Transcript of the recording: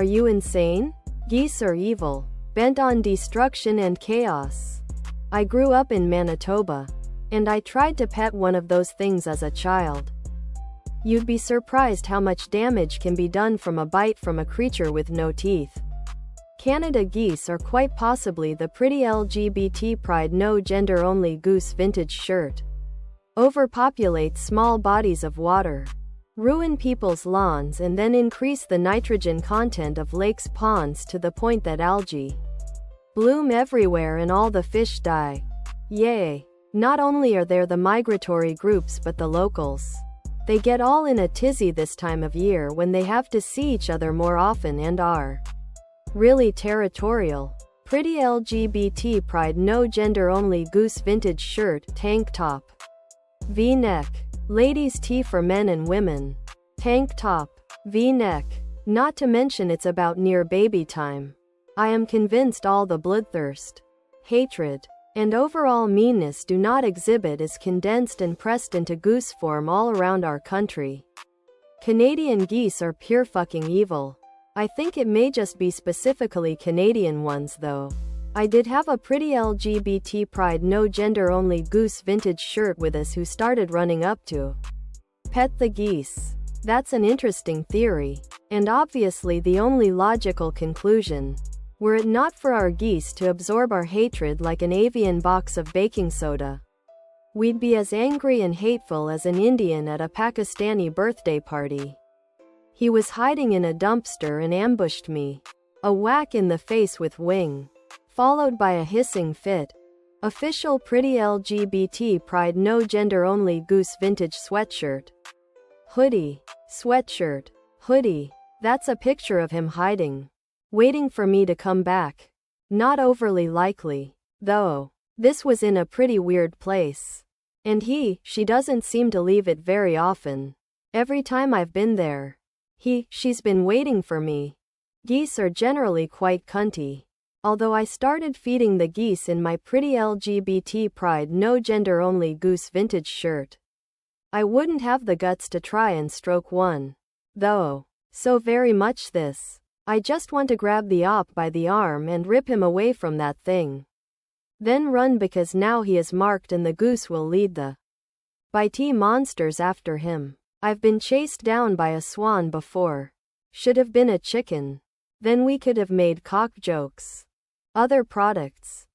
you insane? Geese are evil, bent on destruction and chaos. I grew up in Manitoba, and I tried to pet one of those things as a child. You'd be surprised how much damage can be done from a bite from a creature with no teeth. Canada geese are quite possibly the pretty LGBT pride no gender only goose vintage shirt. Overpopulate small bodies of water. Ruin people's lawns and then increase the nitrogen content of lakes ponds to the point that algae bloom everywhere and all the fish die. Yay. Not only are there the migratory groups but the locals. They get all in a tizzy this time of year when they have to see each other more often and are really territorial. Pretty LGBT pride no gender only goose vintage shirt, tank top. V-neck. Ladies tee for men and women. Tank top. V-neck. Not to mention it's about near baby time. I am convinced all the bloodthirst, hatred, and overall meanness do not exhibit is condensed and pressed into goose form all around our country. Canadian geese are pure fucking evil. I think it may just be specifically Canadian ones though. I did have a pretty LGBT pride no gender only goose vintage shirt with us who started running up to pet the geese. That's an interesting theory, and obviously the only logical conclusion. Were it not for our geese to absorb our hatred like an avian box of baking soda, we'd be as angry and hateful as an Indian at a Pakistani birthday party. He was hiding in a dumpster and ambushed me. A whack in the face with wing, followed by a hissing fit. Official pretty LGBT pride no gender only goose vintage sweatshirt. Hoodie. Sweatshirt. Hoodie. That's a picture of him hiding, waiting for me to come back. Not overly likely, though. This was in a pretty weird place. And she doesn't seem to leave it very often. Every time I've been there, she's been waiting for me. Geese are generally quite cunty. Although I started feeding the geese in my pretty LGBT pride no gender only goose vintage shirt. I wouldn't have the guts to try and stroke one, though. So very much this. I just want to grab the op by the arm and rip him away from that thing. Then run because now he is marked and the goose will lead the bitey monsters after him. I've been chased down by a swan before. Should have been a chicken. Then we could have made cock jokes. Other products.